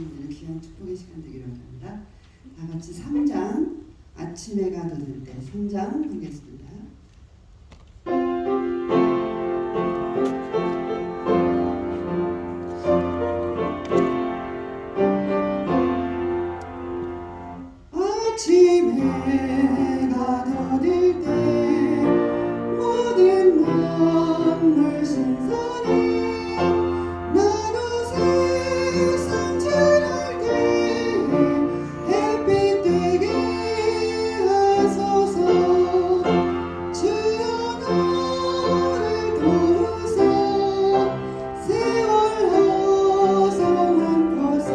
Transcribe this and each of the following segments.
있는 귀한 축복의 시간 되기를 바랍니다. 다 같이 3장 아침 해가 돋을 때 3장 보겠습니다. 아침 해가 돋을 때 모든 만물 신선해 나도 세상 지날 때 햇빛 되게 하소서 주여 나를 도우사 세월 허성한 곳에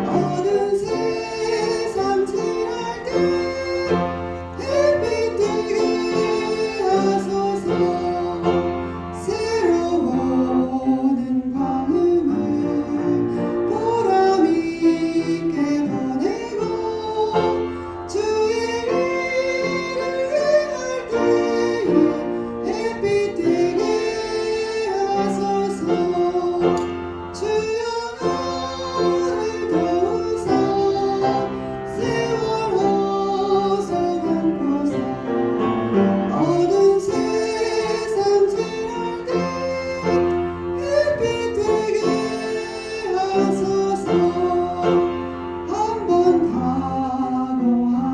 어두운 세상 지날 때 햇빛 되게 하소서 새로워오는 광음을 보람 있게 보내고 주의 일을 행할 때에 햇빛 되게 하소서 주여 나를 도우사 세월 허성한 곳에 어두운 세상 지날 때 햇빛 되게 하소서 한번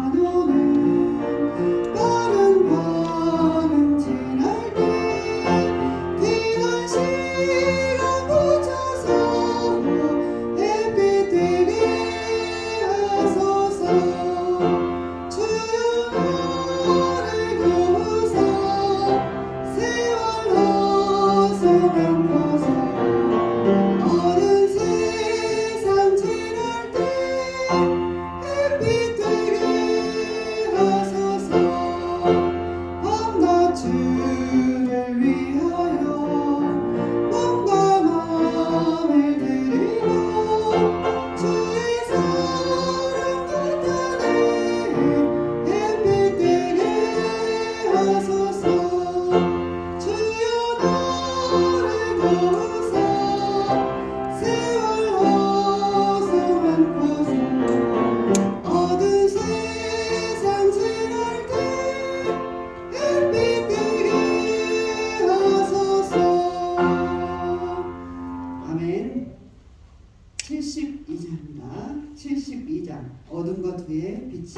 각오하노는 빠른 걸음 지날 때 귀한 시간 붙여서 햇빛 되게 하소서 주여 나를 도우사 세월 허성한 곳에 어두운 세상 지날 때 햇빛 되게 하소서 밤낮 주를 위하여 몸과 마음을 드리고 주의 사랑 나타내 햇빛 되게 하소서 주여 나를 도우사 세월 허성한 곳에 어두운 세상 지날 때 햇빛 되게 하소서. 아멘. 72장입니다. 72장 어둠 것 위에 빛이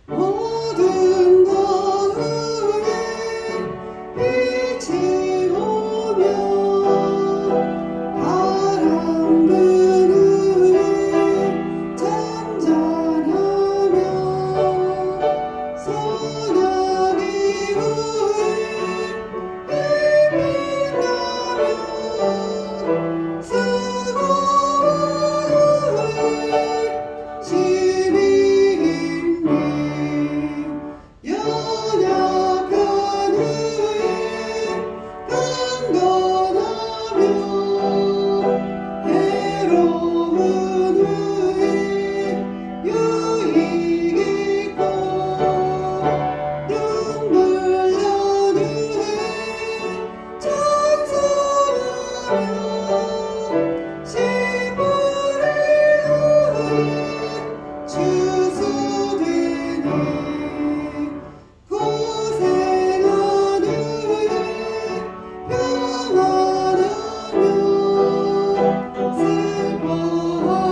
모든 것 위에 빛이 오며 바람 부는 잔잔하며 소나기 후에 햇빛 나며 수고한 후에 심히 힘내 연약한 후에 강건하며 해로운 후에 유익 있고 눈물 난 후에 찬송하며 시부를 후에 추수되네 고생한 후에 평안하며 슬퍼한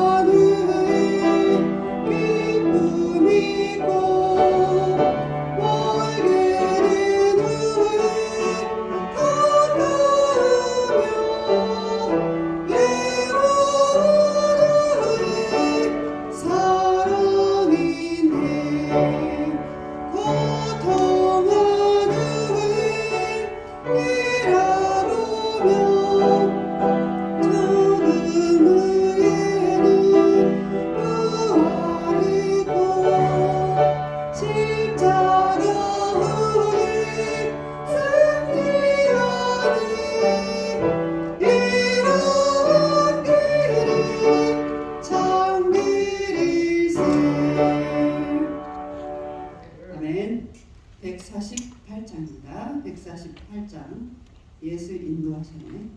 예수 인도하셨네.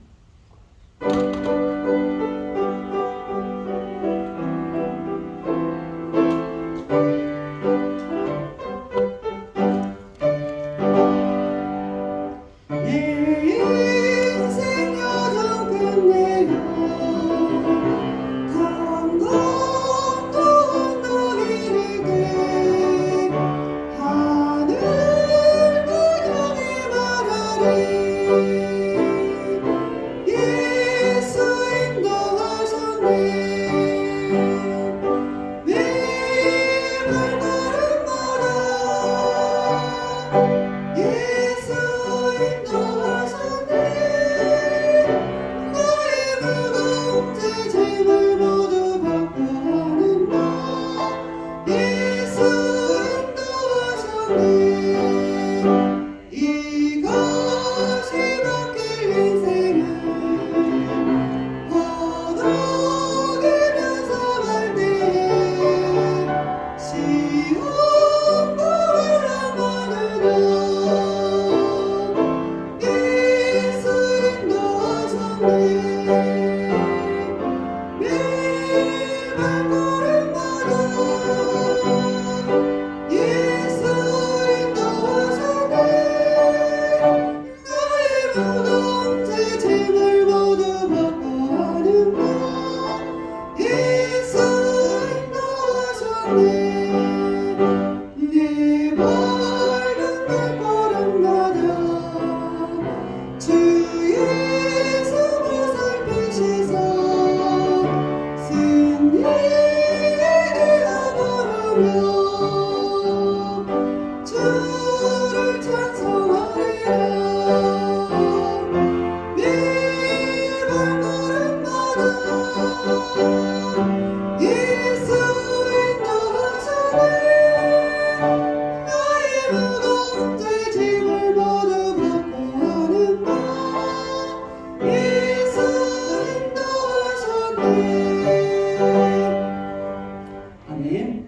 아멘.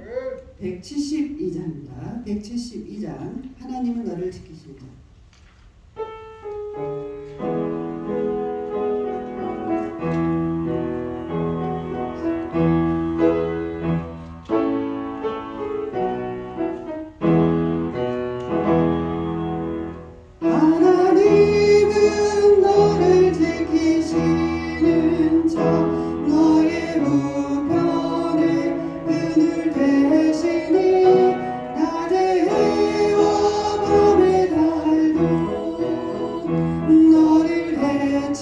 172장입니다. 172장. 하나님은 너를 지키시는 자. 하나님은 너를 지키시는 자, 너의 우편에 그늘 되시니 낮에 해와 밤에 달도 너를 해치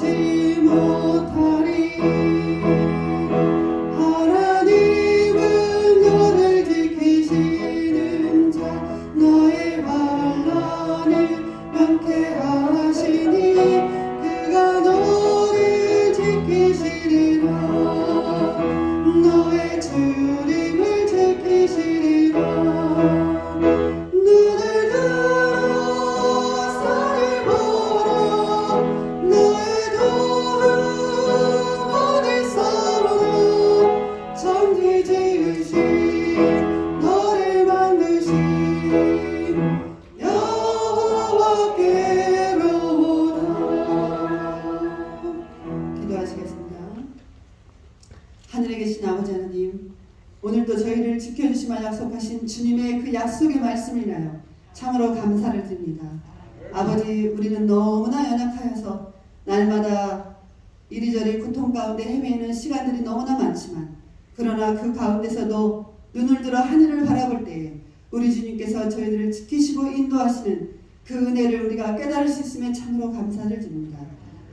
못하리. 하나님은 너를 지키시는 자, 너의 환난을 명쾌하시니 그가 너를 지키시리라. 너의 주림을 지키시리라. 눈을 들어 산을 보라. 너의 도움 어디서나. 천지 지으신 너를 만드신 여호와께로다. 기도하시겠습니다. 하늘에 계신 아버지 하나님, 오늘도 저희를 지켜주시마 약속하신 주님의 그 약속의 말씀을 인하여 참으로 감사를 드립니다. 아버지, 우리는 너무나 연약하여서 날마다 이리저리 고통 가운데 헤매는 시간들이 너무나 많지만, 그러나 그 가운데서도 눈을 들어 하늘을 바라볼 때에 우리 주님께서 저희들을 지키시고 인도하시는 그 은혜를 우리가 깨달을 수 있음에 참으로 감사를 드립니다.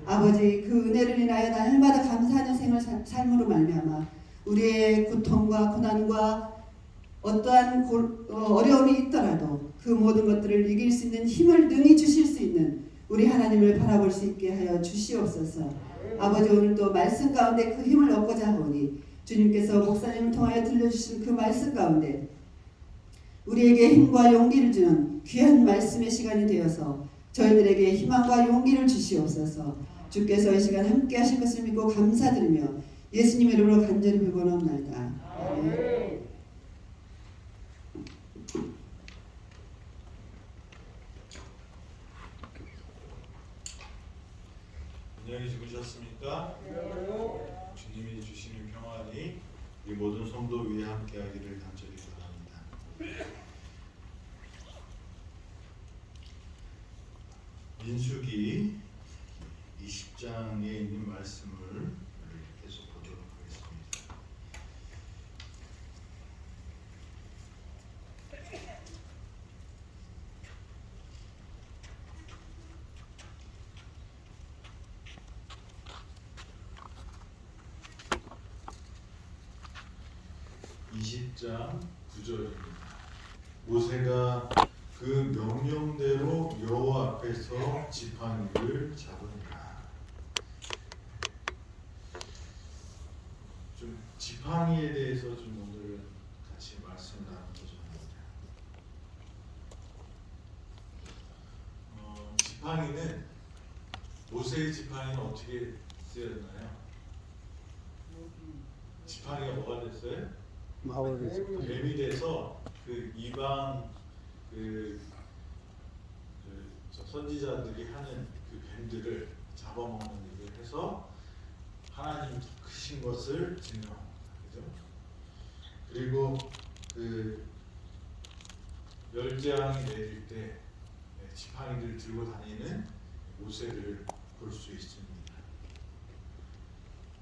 아버지, 그 은혜를 인하여 날마다 감사하는 생을 삶으로 말미암아 우리의 고통과 고난과 어떠한 어려움이 있더라도 그 모든 것들을 이길 수 있는 힘을 능히 주실 수 있는 우리 하나님을 바라볼 수 있게 하여 주시옵소서. 아버지, 오늘도 말씀 가운데 그 힘을 얻고자 하오니 주님께서 목사님을 통하여 들려주신 그 말씀 가운데 우리에게 힘과 용기를 주는 귀한 말씀의 시간이 되어서 저희들에게 희망과 용기를 주시옵소서. 주께서 이 시간 함께 하실 것을 믿고 감사드리며 예수님의 이름으로 간절히 빌고나옵나이다. 아멘. 주시는 평안이 우리 모든 성도 위에 함께하기를 간절히 바랍니다. 민수기 20장에 있는 말씀을 계속 보도록 하겠습니다. (20장) 9절입니다. 모세가 그 명령대로 여호와 앞에서 지팡이를 잡으니라. 좀 지팡이에 대해서 좀 오늘은 같이 말씀 나누고자 합니다. 지팡이는 모세의 지팡이는 어떻게 쓰였나요? 지팡이가 뭐가 됐어요? 뱀이 돼서 그 이방 선지자들이 하는 그 뱀들을 잡아먹는 일을 해서 하나님이 더 크신 것을 증명합니다. 그죠? 그리고 그 멸재앙이 내릴 때 지팡이를 들고 다니는 모세를 볼 수 있습니다.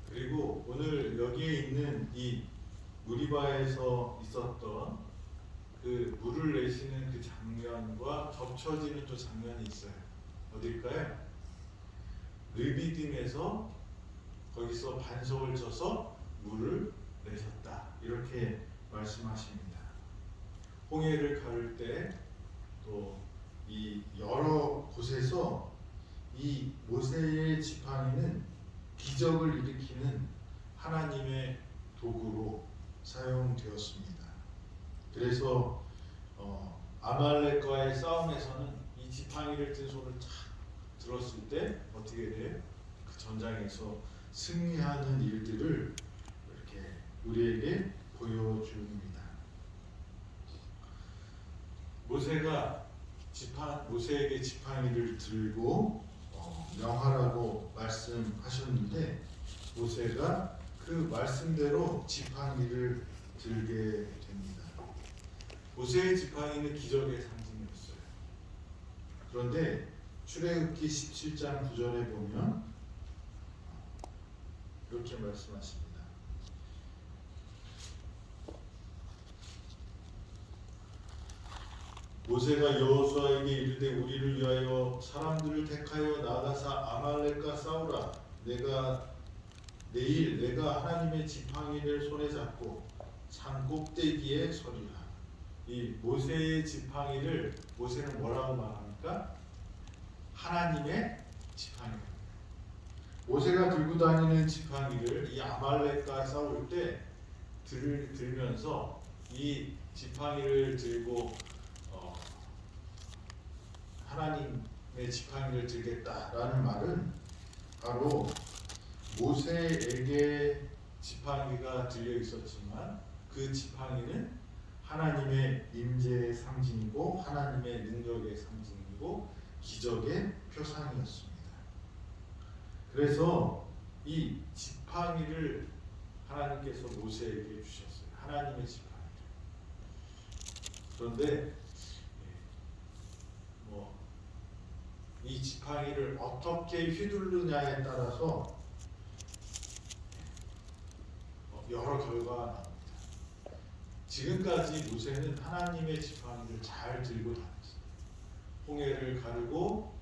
그리고 오늘 여기에 있는 이 무리바에서 있었던 그 물을 내시는 그 장면과 겹쳐지는 또 장면이 있어요. 어딜까요? 르비딤에서 거기서 반석을 쳐서 물을 내셨다. 이렇게 말씀하십니다. 홍해를 가를 때 또 이 여러 곳에서 이 모세의 지팡이는 기적을 일으키는 하나님의 도구로 사용되었습니다. 그래서 아말렉과의 싸움에서는 이 지팡이를 든 손을 탁 들었을 때 어떻게 돼요? 그 전장에서 승리하는 일들을 이렇게 우리에게 보여줍니다. 모세에게 지팡이를 들고 명하라고 말씀하셨는데 모세가 그 말씀대로 지팡이를 들게 됩니다. 모세의 지팡이는 기적의 상징이었어요. 그런데 출애굽기 17장 9절에 보면 이렇게 말씀하십니다. 모세가 여호수아에게 이르되 우리를 위하여 사람들을 택하여 나가사 아말렉과 싸우라. 내가 하나님의 지팡이를 손에 잡고 산 꼭대기에 서리라. 이 모세의 지팡이를 모세는 뭐라고 말합니까? 하나님의 지팡이. 모세가 들고 다니는 지팡이를 이 아말렉과 싸울 때 들면서 이 지팡이를 들고 하나님의 지팡이를 들겠다라는 말은 바로 모세에게 지팡이가 들려 있었지만 그 지팡이는 하나님의 임재의 상징이고 하나님의 능력의 상징이고 기적의 표상이었습니다. 그래서 이 지팡이를 하나님께서 모세에게 주셨어요. 하나님의 지팡이를. 그런데 이 지팡이를 어떻게 휘두르냐에 따라서 여러 결과가 나옵니다. 지금까지 모세는 하나님의 지팡이를 잘 들고 다녔어요. 홍해를 가르고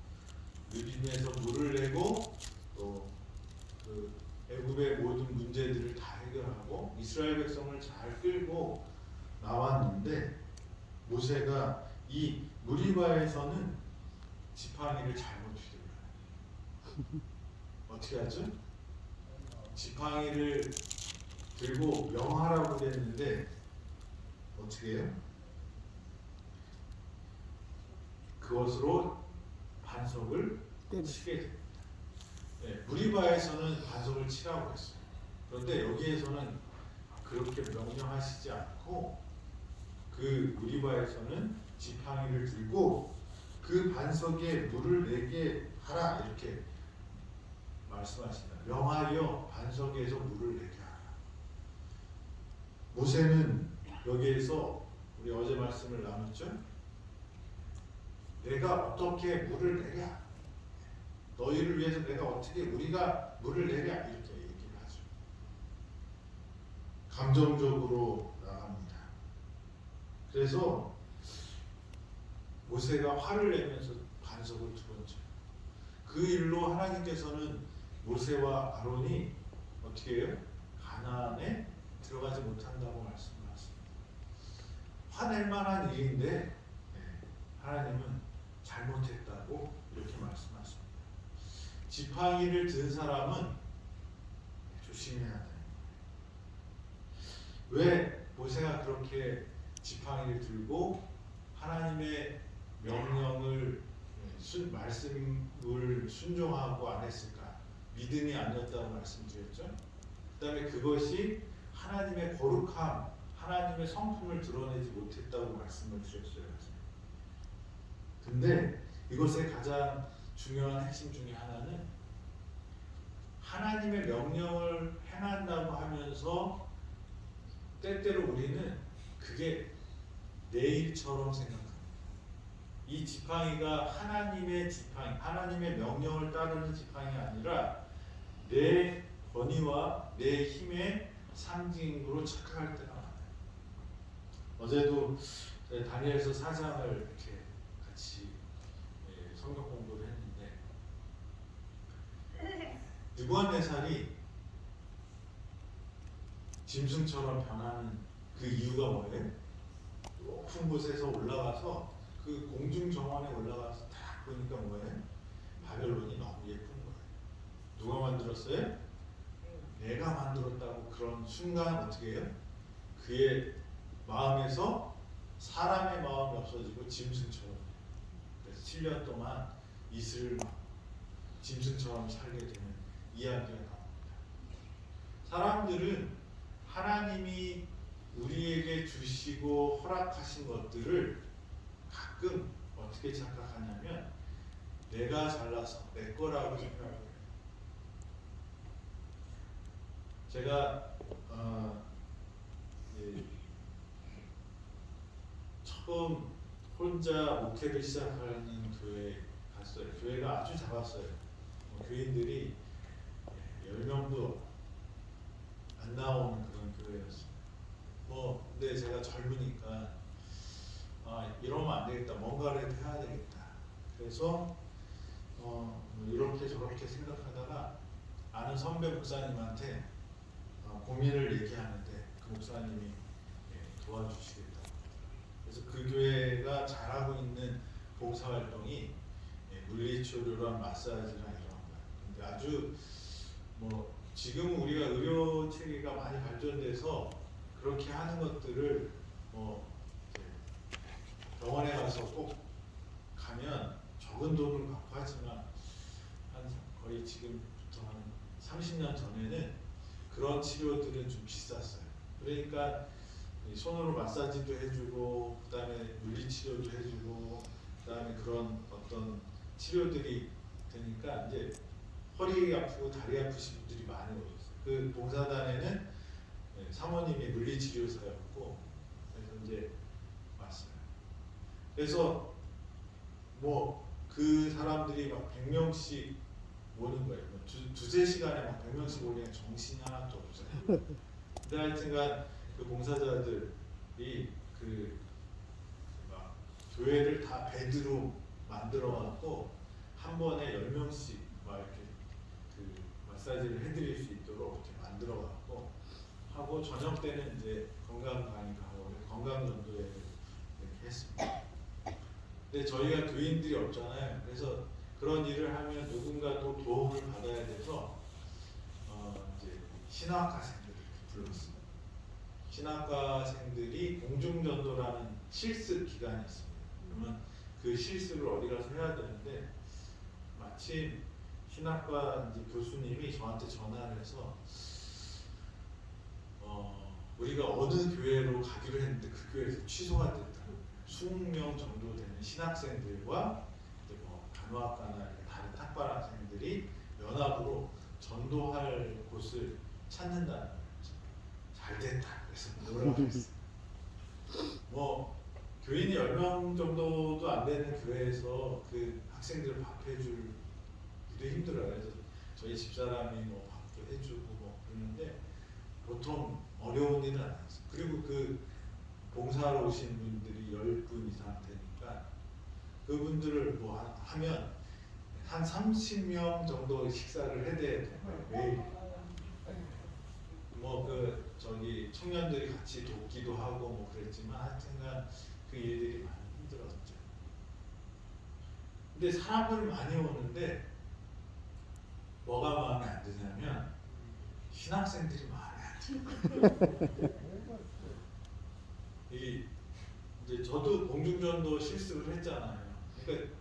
르비딤에서 물을 내고 또 그 애굽의 모든 문제들을 다 해결하고 이스라엘 백성을 잘 끌고 나왔는데 모세가 이 무리바에서는 지팡이를 잘못 휘둘러요. 어떻게 하죠? 지팡이를 들고 명하라고 그랬는데 어떻게 해요? 그것으로 반석을 치게 됩니다. 무리바에서는 반석을 치라고 했어요. 그런데 여기에서는 그렇게 명령하시지 않고 그 무리바에서는 지팡이를 들고 그 반석에 물을 내게 하라 이렇게 말씀하신다. 명하여 반석에서 물을 내게 하라. 모세는 여기에서 우리 어제 말씀을 나눴죠. 내가 어떻게 물을 내랴, 너희를 위해서 내가 어떻게 우리가 물을 내랴, 이렇게 얘기를 하죠. 감정적으로 나갑니다. 그래서 모세가 화를 내면서 반석을 두었죠. 그 일로 하나님께서는 모세와 아론이 어떻게 해요? 가나안에 들어가지 못한다고 말씀하셨습니다. 화낼 만한 일인데 하나님은 잘못했다고 이렇게 말씀하십니다. 지팡이를 든 사람은 조심해야 돼요. 왜 모세가 그렇게 지팡이를 들고 하나님의 명령을 말씀을 순종하고 안 했을까? 믿음이 아니었다고 말씀드렸죠. 그 다음에 그것이 하나님의 거룩함, 하나님의 성품을 드러내지 못했다고 말씀을 드렸어요. 근데 이것의 가장 중요한 핵심 중에 하나는 하나님의 명령을 행한다고 하면서 때때로 우리는 그게 내 일처럼 생각합니다. 이 지팡이가 하나님의 지팡이, 하나님의 명령을 따르는 지팡이가 아니라 내 권위와 내 힘의 상징으로 착각할 때가 많아요. 어제도 다니엘서 4장을 이렇게 같이 성경 공부를 했는데 느부갓네살이 짐승처럼 변하는 그 이유가 뭐예요? 높은 곳에서 올라가서 그 공중 정원에 올라가서 딱 보니까 뭐예요? 바벨론이 너무 예쁜 거예요. 누가 만들었어요? 내가 만들었다고. 그런 순간 어떻게 해요? 그의 마음에서 사람의 마음이 없어지고 짐승처럼. 그래서 7년 동안 이슬을 짐승처럼 살게 되는 이야기가 나옵니다. 사람들은 하나님이 우리에게 주시고 허락하신 것들을 가끔 어떻게 착각하냐면 내가 잘나서 내 거라고 생각해요. 제가 처음 혼자 목회를 시작하는 교회에 갔어요. 교회가 아주 작았어요. 교인들이 10명도 안 나오는 그런 교회였어요. 근데 제가 젊으니까 이러면 안 되겠다. 뭔가를 해야 되겠다. 그래서 이렇게 저렇게 생각하다가 아는 선배 목사님한테 고민을 얘기하는데 그 목사님이 도와주시겠다. 그래서 그 교회가 잘하고 있는 봉사활동이 물리치료랑 마사지랑 이런 거예요. 근데 아주 지금 우리가 의료 체계가 많이 발전돼서 그렇게 하는 것들을 병원에 가서 꼭 가면 적은 돈을 갖고 하지만 한 거의 지금부터 한 30년 전에는 그런 치료들은 좀 비쌌어요. 그러니까 손으로 마사지도 해주고 그다음에 물리치료도 해주고 그다음에 그런 어떤 치료들이 되니까 이제 허리 아프고 다리 아프신 분들이 많이 오셨어요. 그 봉사단에는 사모님이 물리치료사였고 그래서 이제 왔어요. 그래서 그 사람들이 막 100명씩 오는 거예요. 두세 시간에 막 100명씩 오니까 정신이 하나도 없어요. 근데 하여튼간 그 봉사자들이 막 교회를 다 베드로 만들어 갖고 한 번에 10명씩 막 이렇게 마사지를 해드릴 수 있도록 이렇게 만들어 갖고 하고 저녁 때는 이제 건강 강의가 하고 건강 전도회를 이렇게 했습니다. 근데 저희가 교인들이 없잖아요. 그래서 그런 일을 하면 누군가 또 도움을 받아야 돼서 이제 신학과생들을 불렀습니다. 신학과생들이 공중전도라는 실습 기간이 있습니다. 그러면 그 실습을 어디 가서 해야 되는데 마침 신학과 이제 교수님이 저한테 전화를 해서 우리가 어느 교회로 가기로 했는데 그 교회에서 취소가 됐다. 20명 정도 되는 신학생들과 이제 간호학과나 다른 탁발학생들이 연합으로 전도할 곳을 찾는다는 거예요. 잘 됐다. 그래서 돌아가겠어요. 뭐 교인이 10명 정도도 안 되는 교회에서 그 학생들 밥 해줄 기도 힘들어요. 그래서 저희 집사람이 뭐 밥도 해주고 뭐 그러는데 보통 어려운 일은 아니었어요. 그리고 그 봉사하러 오신 분들이 10분 이상 되니까 그분들을 뭐 하면 한 30명 정도 식사를 해야 되는 거예요. 매일. 뭐 그 저기 청년들이 같이 돕기도 하고 뭐 그랬지만 하여튼간 그 일들이 많이 힘들었죠. 근데 사람들 많이 오는데 뭐가 마음에 안 드냐면 신학생들이 마음에 안 들어요. 이 이제 저도 공중전도 실습을 했잖아요. 그러니까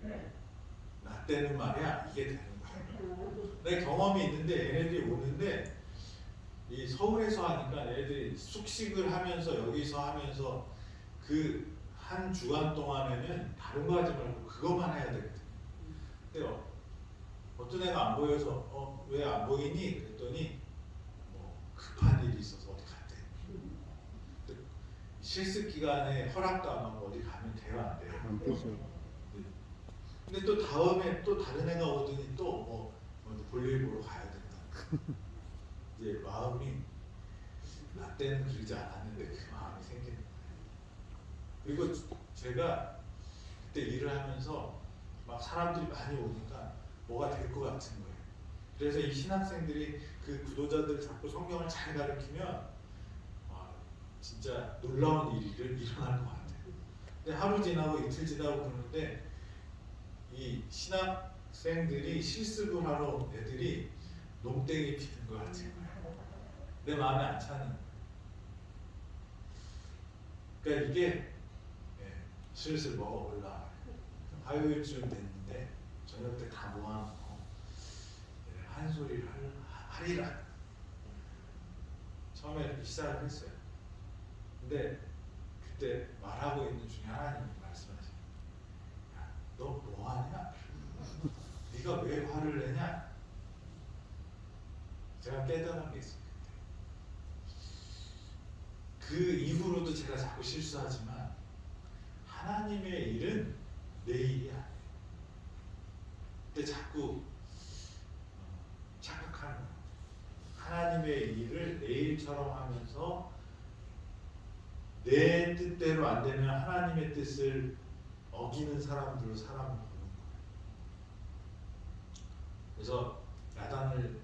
나 때는 말이야 이게 되는 거예요. 내 경험이 있는데 얘네들이 오는데 이 서울에서 하니까 얘네들이 숙식을 하면서 여기서 하면서 그 한 주간 동안에는 다른 거 하지 말고 그것만 해야 되거든요. 근데 어떤 애가 안 보여서 왜 안 보이니? 그랬더니 뭐 급한 일이 있어서 어디 갔대. 실습 기간에 허락도 안 하고 어디 가면 돼요, 안 돼요? 안 되죠. 근데 또 다음에 또 다른 애가 오더니 또 볼일 보러 가야 된다. 이제 마음이 나 때는 그러지 않았는데 그 마음이 생기는 거예요. 그리고 제가 그때 일을 하면서 막 사람들이 많이 오니까 뭐가 될 것 같은 거예요. 그래서 이 신학생들이 그 구도자들 자꾸 성경을 잘 가르치면 진짜 놀라운 일이 일어날 것 같아요. 근데 하루 지나고 이틀 지나고 그러는데 이 신학생들이 실습을 하러 온 애들이 농땡이 피는 것 같은 거예요. 내 마음에 안 차는 거예요. 그러니까 이게 슬슬 먹어 올라와요. 화요일쯤 됐는데 저녁 때 다 모아놓고 한 소리를 하리라. 처음에 이렇게 시작을 했어요. 근데 그때 말하고 있는 중에 하나님이 말씀하시죠. 야, 너 뭐하냐? 네가 왜 화를 내냐? 제가 깨달은 게 있어요. 그 이후로도 제가 자꾸 실수하지만 하나님의 일은 내 일이 아니에요. 근데 자꾸 착각하는 거예요. 하나님의 일을 내 일처럼 하면서 내 뜻대로 안 되면 하나님의 뜻을 어기는 사람들로 사람을 보는 거예요. 그래서 야단을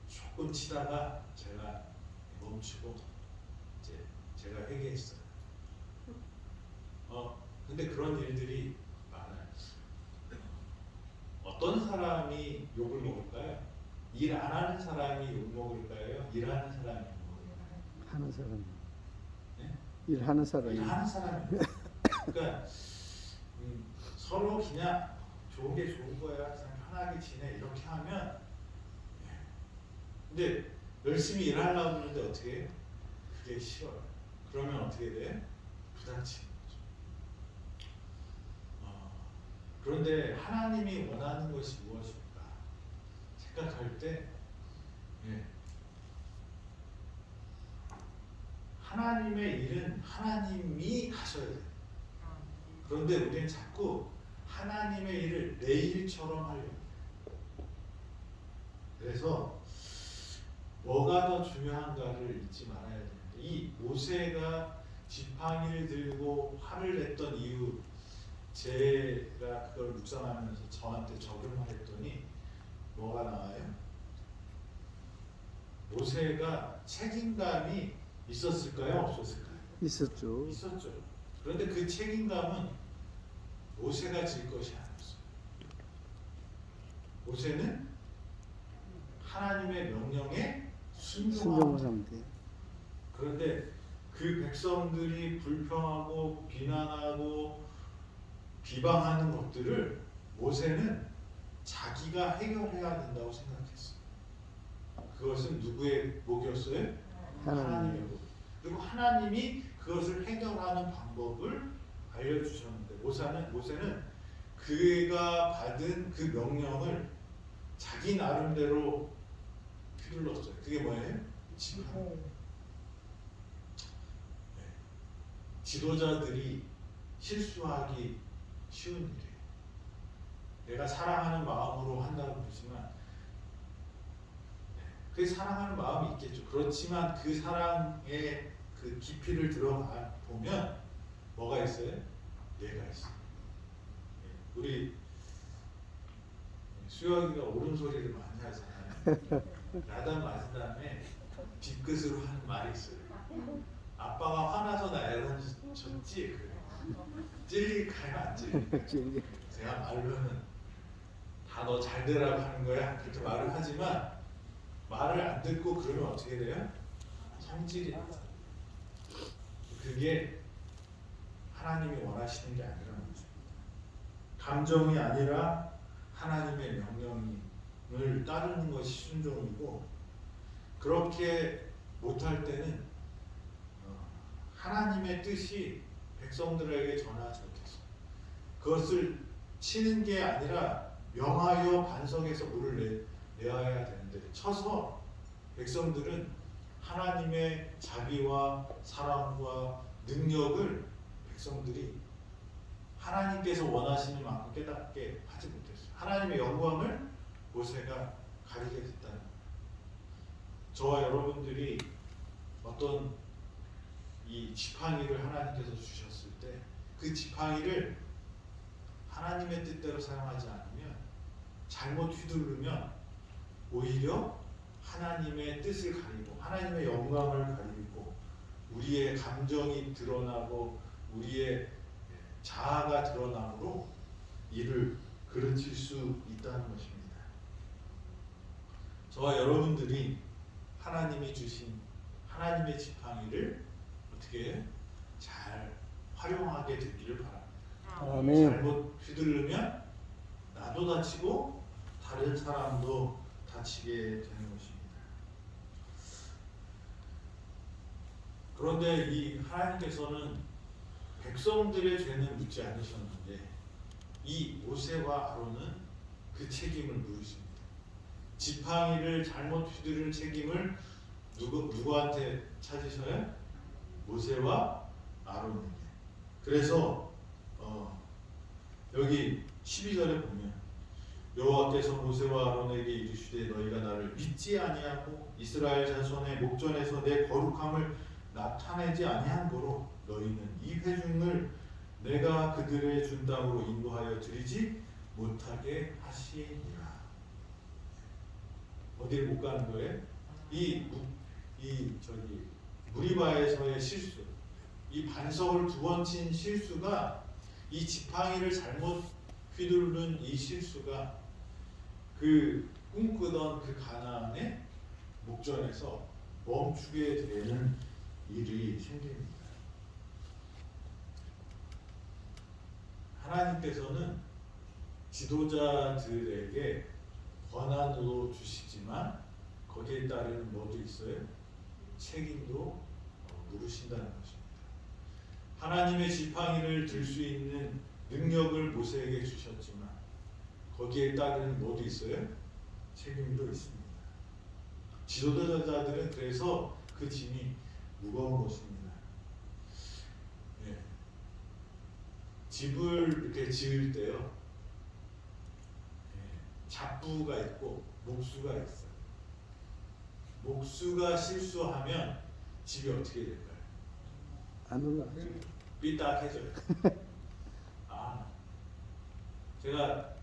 조금 치다가 제가 멈추고 이제 제가 회개했어요. 근데 그런 일들이 많아요. 어떤 사람이 욕을 먹을까요? 일 안 하는 사람이 욕 먹을까요? 일하는 사람이 욕 먹을까요? 하는 사람. 네? 일하는 사람이. 일하는 사람이. 그러니까 서로 그냥 좋은 게 좋은 거야. 그냥 편하게 지내 이렇게 하면. 근데 열심히 일하려고 하는데 어떻게 해요? 그게 싫어요. 그러면 어떻게 돼? 부딪히는 거죠. 그런데 하나님이 원하는 것이 무엇일까 생각할 때 하나님의 일은 하나님이 하셔야 돼요. 그런데 우리는 자꾸 하나님의 일을 내 일처럼 하려고 해요. 그래서 뭐가 더 중요한가를 잊지 말아야 되는데 이 모세가 지팡이를 들고 화를 냈던 이유 제가 그걸 묵상하면서 저한테 적용을 했더니 뭐가 나와요? 모세가 책임감이 있었을까요? 없었을까요? 있었죠. 있었죠. 그런데 그 책임감은 모세가 질 것이 아니었어요. 모세는 하나님의 명령에 순종하면 순종을 하면 돼. 그런데 그 백성들이 불평하고 비난하고 비방하는 것들을 모세는 자기가 해결해야 된다고 생각했어요. 그것은 누구의 목이었어요? 하나님의 목. 그리고 하나님이 그것을 해결하는 방법을 알려주셨는데 모세는 그가 받은 그 명령을 자기 나름대로 휘둘렀어요. 그게 뭐예요? 지팡이. 지도자들이 실수하기 쉬운 일이에요. 내가 사랑하는 마음으로 한다고 그러지만 그 사랑하는 마음이 있겠죠. 그렇지만 그 사랑의 그 깊이를 들어가 보면 뭐가 있어요? 내가 있어요. 우리 수영이가 옳은 소리를 많이 하잖아요. 야단 맞은 다음에 뒷끝으로 하는 말이 있어요. 아빠가 화나서 나 야단 쳤지? 그래. 찔릴까요? 안 찔릴까요? 제가 말로는 다 너 잘 되라고 하는 거야 그렇게 말을 하지만 말을 안 듣고 그러면 어떻게 돼요? 성질이 나요. 그게 하나님이 원하시는 게 아니라는 거죠. 감정이 아니라 하나님의 명령을 따르는 것이 순종이고, 그렇게 못할 때는 하나님의 뜻이 백성들에게 전하지 못했어요. 그것을 치는 게 아니라 명하여 반석에서 물을 내어야 되는데 쳐서 백성들은 하나님의 자비와 사랑과 능력을 백성들이 하나님께서 원하시는 만큼 깨닫게 하지 못했어요. 하나님의 영광을 모세가 가리게 됐다는 거예요. 저와 여러분들이 어떤 이 지팡이를 하나님께서 주셨을 때 그 지팡이를 하나님의 뜻대로 사용하지 않으면, 잘못 휘두르면 오히려 하나님의 뜻을 가리고 하나님의 영광을 가리고 우리의 감정이 드러나고 우리의 자아가 드러나므로 이를 그르칠 수 있다는 것입니다. 저와 여러분들이 하나님이 주신 하나님의 지팡이를 어떻게 잘 활용하게 되기를 바랍니다. 아멘. 잘못 휘두르면 나도 다치고 다른 사람도 다치게 되는 것입니다. 그런데 이 하나님께서는 백성들의 죄는 묻지 않으셨는데 이 모세와 아론은 그 책임을 물으십니다. 지팡이를 잘못 휘두르는 책임을 누구한테 찾으셔요? 모세와 아론에게. 그래서 여기 12절에 보면 여호와께서 모세와 아론에게 이르시되 너희가 나를 믿지 아니하고 이스라엘 자손의 목전에서 내 거룩함을 나타내지 아니한 거로 너희는 이 회중을 내가 그들의 준 땅으로 인도하여 드리지 못하게 하시니라. 어디를 못 가는 거예요? 무리바에서의 실수, 이 반석을 두 번 친 실수가, 이 지팡이를 잘못 휘두르는 이 실수가 그 꿈꾸던 그 가나안의 목전에서 멈추게 되는 일이 생깁니다. 하나님께서는 지도자들에게 권한도 주시지만 거기에 따르는 뭐도 있어요? 책임도 물으신다는 것입니다. 하나님의 지팡이를 들 수 있는 능력을 모세에게 주셨지만 거기에 따르는 뭐도 있어요? 책임도 있습니다. 지도자들은 그래서 그 짐이 무거운 것입니다. 네. 집을 이렇게 지을 때요, 네. 잡부가 있고 목수가 있어요. 목수가 실수하면 집이 어떻게 될까요? 안 올라가죠. 삐딱해져요. 제가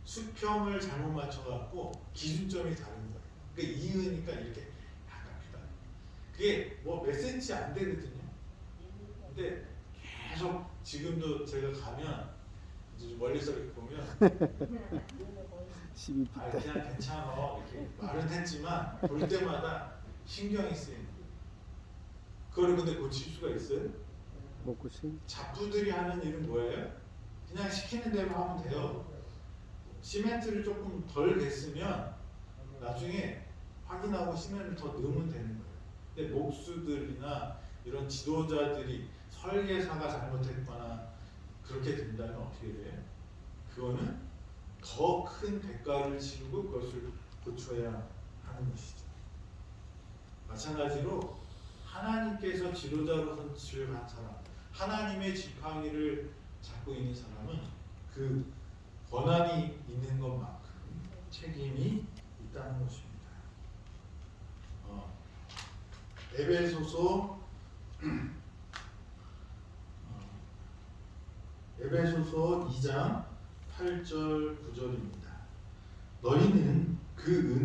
수평을 잘못 맞춰갖고 기준점이 다른 거예요. 그러니까 이으니까 이렇게 약간 삐딱. 그게 뭐 몇 센치 안 되거든요. 근데 계속 지금도 제가 가면 이제 멀리서 이렇게 보면 12피타. 그냥 괜찮아 이렇게 말은 했지만 볼 때마다 신경이 쓰이는 거예요. 그거를 근데 고칠 수가 있어요? 먹고 싶. 잡부들이 하는 일은 뭐예요? 그냥 시키는 대로 하면 돼요. 시멘트를 조금 덜 냈으면 나중에 확인하고 시멘트를 더 넣으면 되는 거예요. 근데 목수들이나 이런 지도자들이 설계사가 잘못했거나 그렇게 된다면 어떻게 돼요? 그거는 더 큰 대가를 치르고 그것을 고쳐야 하는 것이죠. 마찬가지로 하나님께서 지도자로 선출한 사람, 하나님의 지팡이를 잡고 있는 사람은 그 권한이 있는 것만큼 책임이 있다는 것입니다. 에베소서 2장 8절 9절입니다. 너희는 그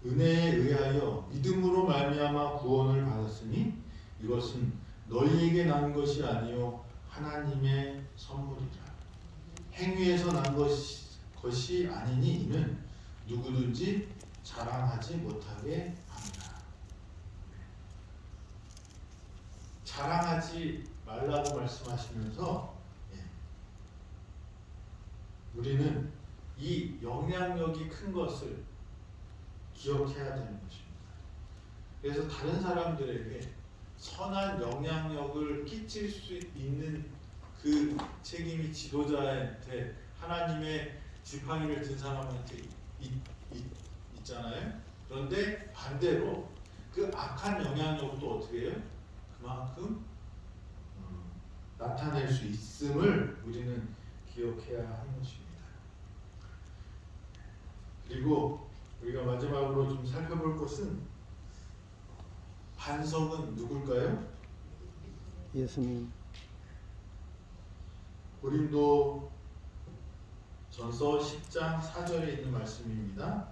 은혜에 의하여 믿음으로 말미암아 구원을 받았으니 이것은 너희에게 난 것이 아니요 하나님의 선물이라. 행위에서 난 것이 아니니 이는 누구든지 자랑하지 못하게 합니다. 자랑하지 말라고 말씀하시면서 우리는 이 영향력이 큰 것을 기억해야 되는 것입니다. 그래서 다른 사람들에게 선한 영향력을 끼칠 수 있는 그 책임이 지도자한테, 하나님의 지팡이를 든 사람한테 있잖아요. 그런데 반대로 그 악한 영향력도 어떻게 해요? 그만큼 나타낼 수 있음을 우리는 기억해야 하는 것입니다. 그리고 우리가 마지막으로 좀 살펴볼 것은 반석은 누굴까요? 예수님. 고린도 전서 10장 4절에 있는 말씀입니다.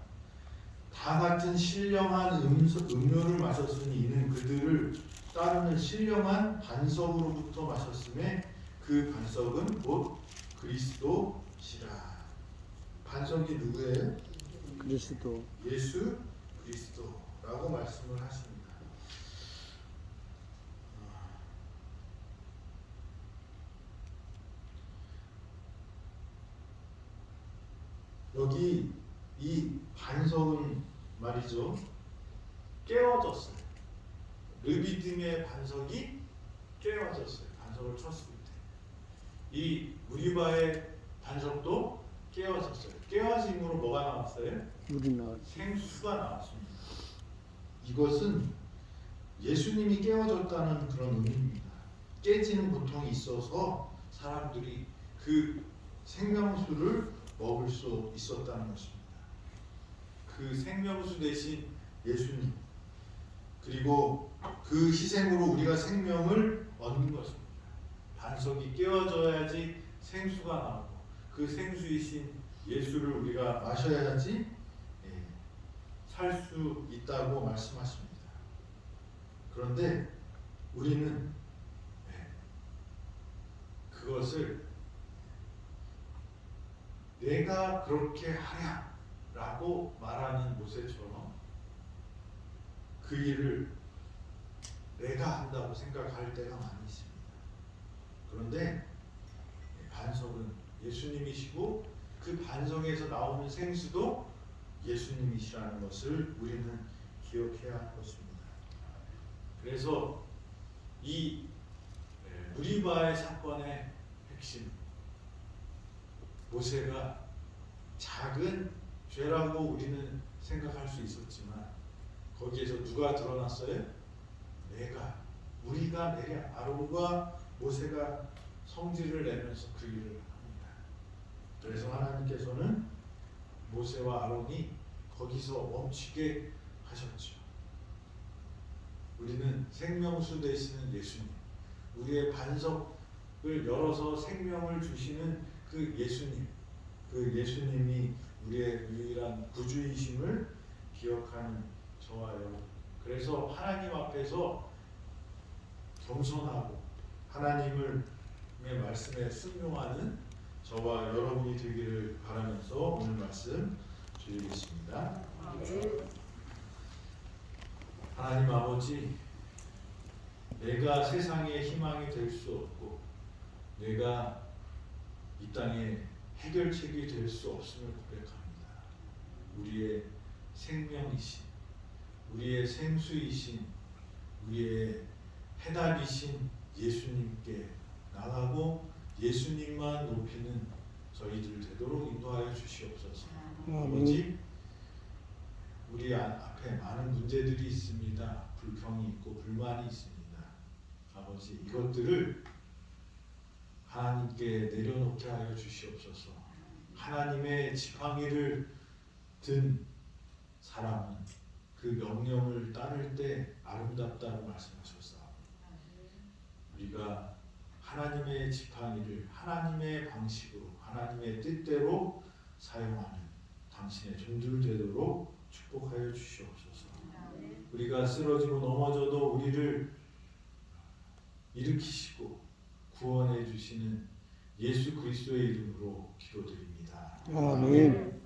다 같은 신령한 음료를 마셨으니 이는 그들을 따르는 신령한 반석으로부터 마셨음에 그 반석은 곧 그리스도시라. 반석이 누구예요? 그리스도. 예수 그리스도라고 말씀을 하십니다. 여기 이 반석은 말이죠, 깨어졌어요. 르비딤의 반석이 깨어졌어요. 반석을 쳤을 때. 이 무리바의 반석도 깨어졌어요. 깨어짐으로 뭐가 나왔어요? 물이 나왔죠. 생수가 나왔습니다. 이것은 예수님이 깨어졌다는 그런 의미입니다. 깨지는 고통이 있어서 사람들이 그 생명수를 먹을 수 있었다는 것입니다. 그 생명수 대신 예수님, 그리고 그 희생으로 우리가 생명을 얻는 것입니다. 반석이 깨어져야지 생수가 나오고 그 생수이신 예수를 우리가 마셔야지 살 수 있다고 말씀하십니다. 그런데 우리는 그것을 내가 그렇게 하랴라고 말하는 모세처럼 그 일을 내가 한다고 생각할 때가 많이 있습니다. 그런데 반석은 예수님이시고 그 반석에서 나오는 생수도 예수님이시라는 것을 우리는 기억해야 할 것입니다. 그래서 이 무리바의 사건의 핵심, 모세가 작은 죄라고 우리는 생각할 수 있었지만 거기에서 누가 드러났어요? 우리가 아론과 모세가 성질을 내면서 그 일을 합니다. 그래서 하나님께서는 모세와 아론이 거기서 멈추게 하셨죠. 우리는 생명수 되시는 예수님, 우리의 반석을 열어서 생명을 주시는 그 예수님, 그 예수님이 우리의 유일한 구주이심을 기억하는 저와 여러분. 그래서 하나님 앞에서 겸손하고 하나님의 말씀에 순종하는 저와 여러분이 되기를 바라면서 오늘 말씀 드리겠습니다. 하나님 아버지, 내가 세상의 희망이 될 수 없고 내가 이 땅에 해결책이 될 수 없음을 고백합니다. 우리의 생명이신, 우리의 생수이신, 우리의 해답이신 예수님께 나가고 예수님만 높이는 저희들 되도록 인도하여 주시옵소서. 아버지, 우리 앞에 많은 문제들이 있습니다. 불평이 있고 불만이 있습니다. 아버지, 이것들을 하나님께 내려놓게 하여 주시옵소서. 하나님의 지팡이를 든 사람은 그 명령을 따를 때 아름답다고 말씀하셨사. 우리가 하나님의 지팡이를 하나님의 방식으로 하나님의 뜻대로 사용하는 당신의 종들 되도록 축복하여 주시옵소서. 우리가 쓰러지고 넘어져도 우리를 일으키시고 구원해 주시는 예수 그리스도의 이름으로 기도드립니다. 아멘.